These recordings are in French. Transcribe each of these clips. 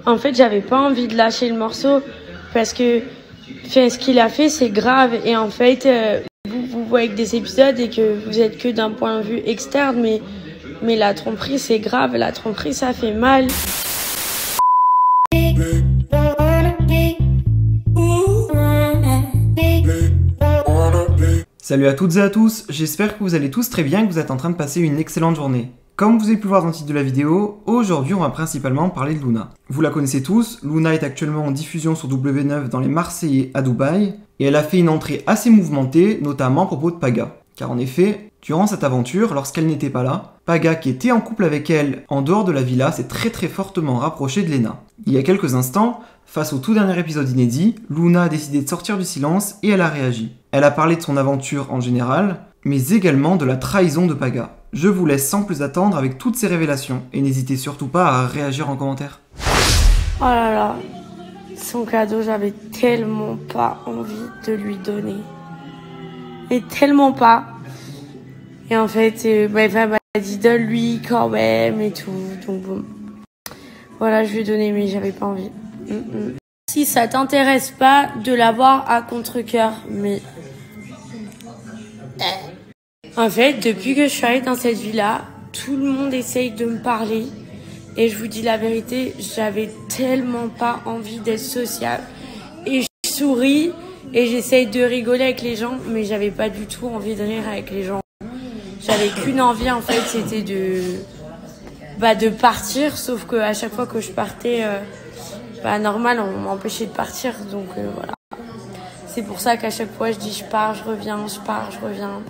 En fait, j'avais pas envie de lâcher le morceau parce que ce qu'il a fait, c'est grave. Et en fait, vous voyez que des épisodes et que vous êtes que d'un point de vue externe, mais la tromperie, c'est grave. La tromperie, ça fait mal. Salut à toutes et à tous, j'espère que vous allez tous très bien et que vous êtes en train de passer une excellente journée. Comme vous avez pu voir dans le titre de la vidéo, aujourd'hui on va principalement parler de Luna. Vous la connaissez tous, Luna est actuellement en diffusion sur W9 dans les Marseillais à Dubaï, et elle a fait une entrée assez mouvementée, notamment à propos de Paga. Car en effet, durant cette aventure, lorsqu'elle n'était pas là, Paga, qui était en couple avec elle en dehors de la villa, s'est très fortement rapproché de Lena. Il y a quelques instants, face au tout dernier épisode inédit, Luna a décidé de sortir du silence et elle a réagi. Elle a parlé de son aventure en général, mais également de la trahison de Paga. Je vous laisse sans plus attendre avec toutes ces révélations et n'hésitez surtout pas à réagir en commentaire. Oh là là, son cadeau, j'avais tellement pas envie de lui donner. Et tellement pas. Et en fait, elle m'a dit donne-lui quand même et tout. Donc bon. Voilà, je lui ai donné, mais j'avais pas envie. Si ça t'intéresse pas de l'avoir à contre-cœur, mais... En fait, depuis que je suis arrivée dans cette vie-là, tout le monde essaye de me parler. Et je vous dis la vérité, j'avais tellement pas envie d'être sociable. Et je souris et j'essaye de rigoler avec les gens, mais j'avais pas du tout envie de rire avec les gens. J'avais qu'une envie, en fait, c'était de partir. Sauf que à chaque fois que je partais, normal, on m'empêchait de partir. Donc voilà. C'est pour ça qu'à chaque fois, je dis je pars, je reviens, je pars, je reviens.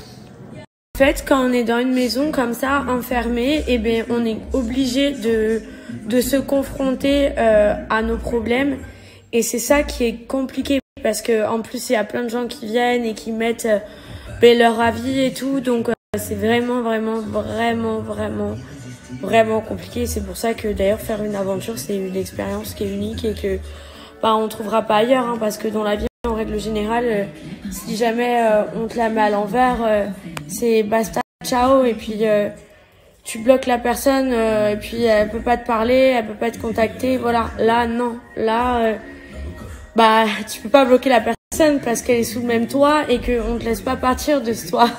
En fait, quand on est dans une maison comme ça, enfermé, on est obligé de se confronter à nos problèmes. Et c'est ça qui est compliqué parce que en plus, il y a plein de gens qui viennent et qui mettent leur avis et tout. Donc, c'est vraiment compliqué. C'est pour ça que d'ailleurs, faire une aventure, c'est une expérience qui est unique et que on trouvera pas ailleurs. Hein, parce que dans la vie, en règle générale, si jamais on te la met à l'envers, c'est basta, ciao, et puis tu bloques la personne, et puis elle peut pas te parler, elle peut pas te contacter, voilà. Là, non. Là, tu peux pas bloquer la personne parce qu'elle est sous le même toit et qu'on te laisse pas partir de ce toit.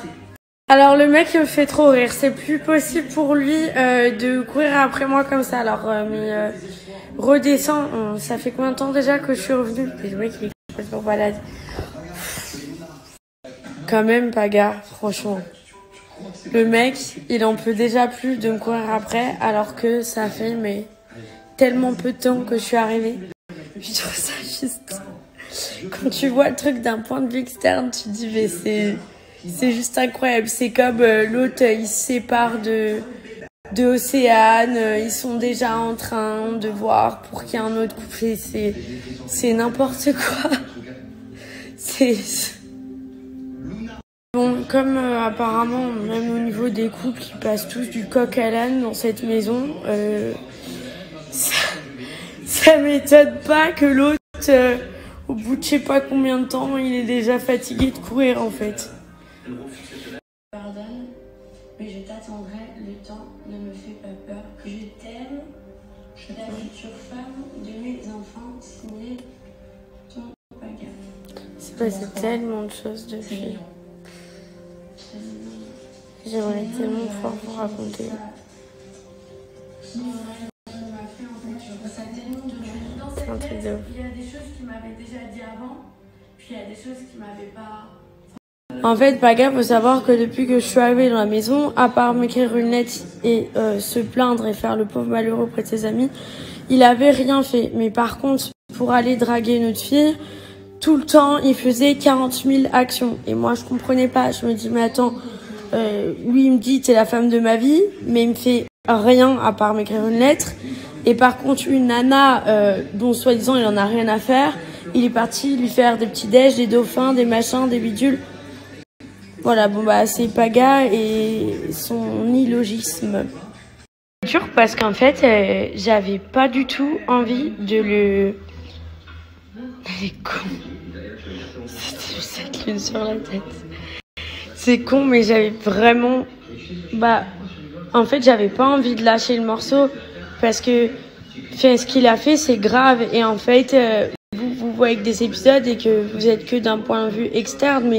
Alors le mec il me fait trop rire, c'est plus possible pour lui de courir après moi comme ça. Alors redescends, ça fait combien de temps déjà que je suis revenue? Et le mec il est complètement malade. Quand même Paga, franchement. Le mec, il en peut déjà plus de me courir après alors que ça fait tellement peu de temps que je suis arrivée. Je trouve ça juste... Quand tu vois le truc d'un point de vue externe, tu te dis mais c'est juste incroyable. C'est comme l'autre, il se sépare de Océane, ils sont déjà en train de voir pour qu'il y ait un autre couple. C'est n'importe quoi. Bon, comme apparemment, même au niveau des couples, ils passent tous du coq à l'âne dans cette maison, ça m'étonne pas que l'autre, au bout de je sais pas combien de temps, il est déjà fatigué de courir en fait. Pardonne, mais je t'attendrai, le temps ne me fait pas peur. Je t'aime, la future femme de mes enfants, signé ton Paga. C'est passé tellement de choses depuis. J'aimerais tellement pouvoir vous raconter. C'est un truc de ouf. Il y a des choses qui m'avaient déjà dit avant, puis il y a des choses qui m'avaient pas... En fait, Paga, faut savoir que depuis que je suis arrivée dans la maison, à part m'écrire une lettre et se plaindre et faire le pauvre malheureux auprès de ses amis, il avait rien fait. Mais par contre, pour aller draguer une autre fille, tout le temps, il faisait 40 000 actions. Et moi, je comprenais pas. Je me dis, mais attends... lui il me dit t'es la femme de ma vie, mais il me fait rien à part m'écrire une lettre. Et par contre une nana dont soi-disant il en a rien à faire, il est parti lui faire des petits déj, des dauphins, des machins, des bidules. Voilà, bon c'est Paga et son illogisme. C'est dur parce qu'en fait j'avais pas du tout envie de le... Il est con. C'était juste cette lune sur la tête. C'est con, mais j'avais vraiment... en fait, j'avais pas envie de lâcher le morceau parce que ce qu'il a fait, c'est grave. Et en fait, vous voyez que des épisodes et que vous êtes que d'un point de vue externe,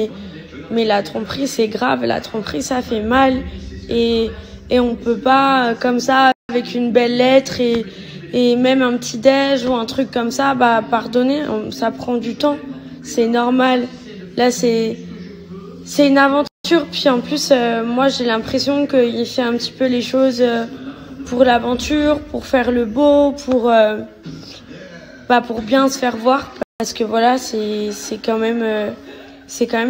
mais la tromperie, c'est grave. La tromperie, ça fait mal. Et on peut pas, comme ça, avec une belle lettre et même un petit déj ou un truc comme ça, pardonner, ça prend du temps. C'est normal. Là, c'est une aventure. Puis en plus, moi, j'ai l'impression qu'il fait un petit peu les choses pour l'aventure, pour faire le beau, pour bien se faire voir. Parce que voilà, c'est quand même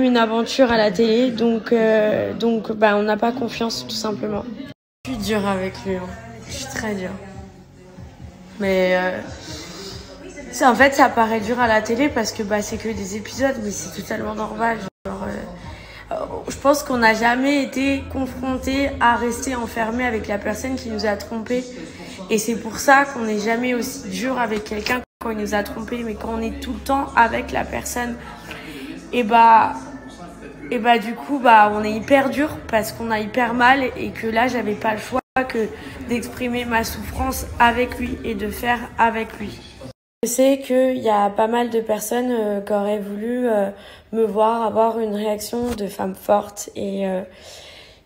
une aventure à la télé. Donc on n'a pas confiance, tout simplement. Je suis dure avec lui. Hein. Je suis très dure. Mais en fait, ça paraît dur à la télé parce que c'est que des épisodes, mais c'est totalement normal. Je pense qu'on n'a jamais été confronté à rester enfermé avec la personne qui nous a trompés. Et c'est pour ça qu'on n'est jamais aussi dur avec quelqu'un quand il nous a trompés. Mais quand on est tout le temps avec la personne, du coup, on est hyper dur parce qu'on a hyper mal et que là, j'avais pas le choix que d'exprimer ma souffrance avec lui et de faire avec lui. Je sais qu'il y a pas mal de personnes qui auraient voulu me voir avoir une réaction de femme forte et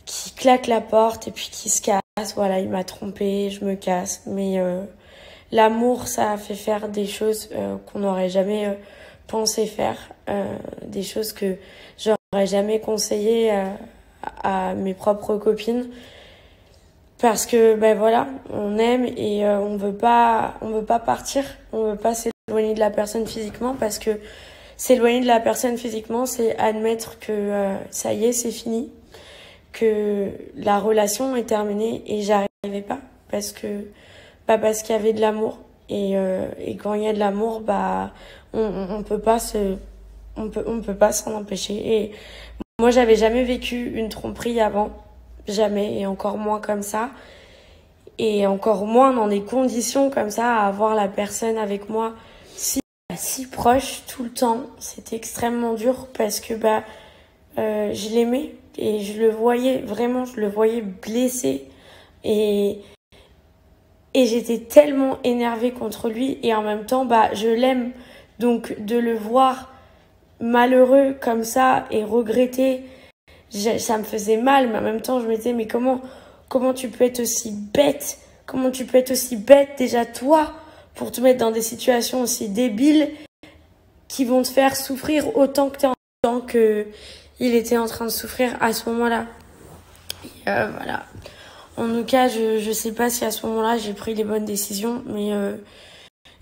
qui claque la porte et puis qui se casse. Voilà, il m'a trompée, je me casse. Mais l'amour, ça a fait faire des choses qu'on n'aurait jamais pensé faire, des choses que j'aurais jamais conseillé à mes propres copines. Parce que voilà, on aime et on veut pas partir, on veut pas s'éloigner de la personne physiquement parce que s'éloigner de la personne physiquement, c'est admettre que ça y est, c'est fini, que la relation est terminée et j'arrivais pas parce qu'il y avait de l'amour et quand il y a de l'amour, on peut pas s'en empêcher. Et moi, j'avais jamais vécu une tromperie avant. Jamais, et encore moins comme ça, et encore moins dans des conditions comme ça, à avoir la personne avec moi si proche tout le temps. C'était extrêmement dur parce que je l'aimais et je le voyais blessé et j'étais tellement énervée contre lui et en même temps je l'aime, donc de le voir malheureux comme ça et regretter, ça me faisait mal, mais en même temps, je me disais, mais comment tu peux être aussi bête? Comment tu peux être aussi bête, déjà toi, pour te mettre dans des situations aussi débiles qui vont te faire souffrir autant que il était en train de souffrir à ce moment-là. Voilà. En tout cas, je sais pas si à ce moment-là, j'ai pris les bonnes décisions, mais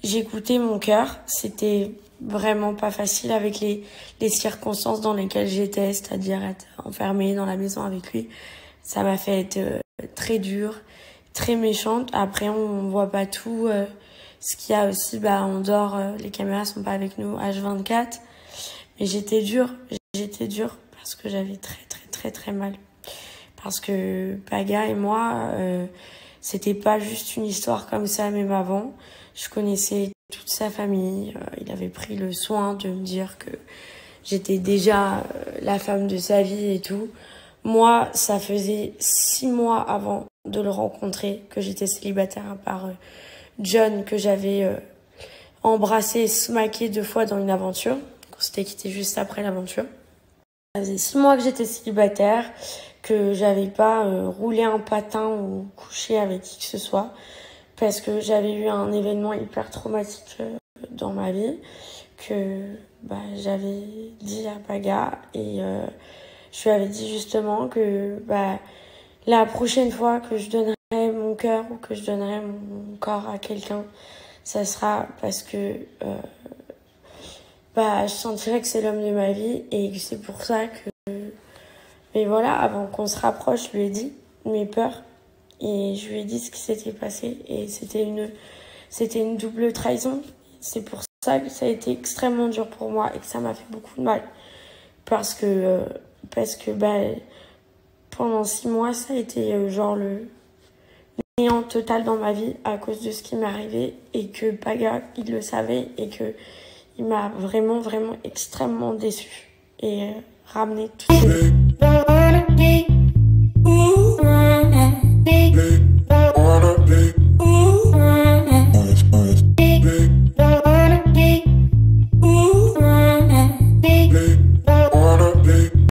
j'ai écouté mon cœur. C'était vraiment pas facile avec les circonstances dans lesquelles j'étais, c'est-à-dire être enfermée dans la maison avec lui. Ça m'a fait être très dure, très méchante. Après, on voit pas tout. Ce qu'il y a aussi, on dort, les caméras sont pas avec nous H24. Mais j'étais dure parce que j'avais très très très très mal. Parce que Paga et moi, c'était pas juste une histoire comme ça, même avant. Je connaissais toute sa famille. Il avait pris le soin de me dire que j'étais déjà la femme de sa vie et tout. Moi, ça faisait 6 mois avant de le rencontrer que j'étais célibataire, à part John, que j'avais embrassé et smacké 2 fois dans une aventure. On s'était quitté juste après l'aventure. Ça faisait 6 mois que j'étais célibataire, que j'avais pas roulé un patin ou couché avec qui que ce soit. Parce que j'avais eu un événement hyper traumatique dans ma vie que j'avais dit à Paga et je lui avais dit justement que la prochaine fois que je donnerai mon cœur ou que je donnerai mon corps à quelqu'un, ça sera parce que je sentirais que c'est l'homme de ma vie et que c'est pour ça que... Mais voilà, avant qu'on se rapproche, je lui ai dit mes peurs. Et je lui ai dit ce qui s'était passé et c'était une double trahison. C'est pour ça que ça a été extrêmement dur pour moi et que ça m'a fait beaucoup de mal. Parce que pendant 6 mois, ça a été le néant total dans ma vie à cause de ce qui m'est arrivé et que Paga, il le savait et que il m'a vraiment, vraiment extrêmement déçue et ramené tout de suite.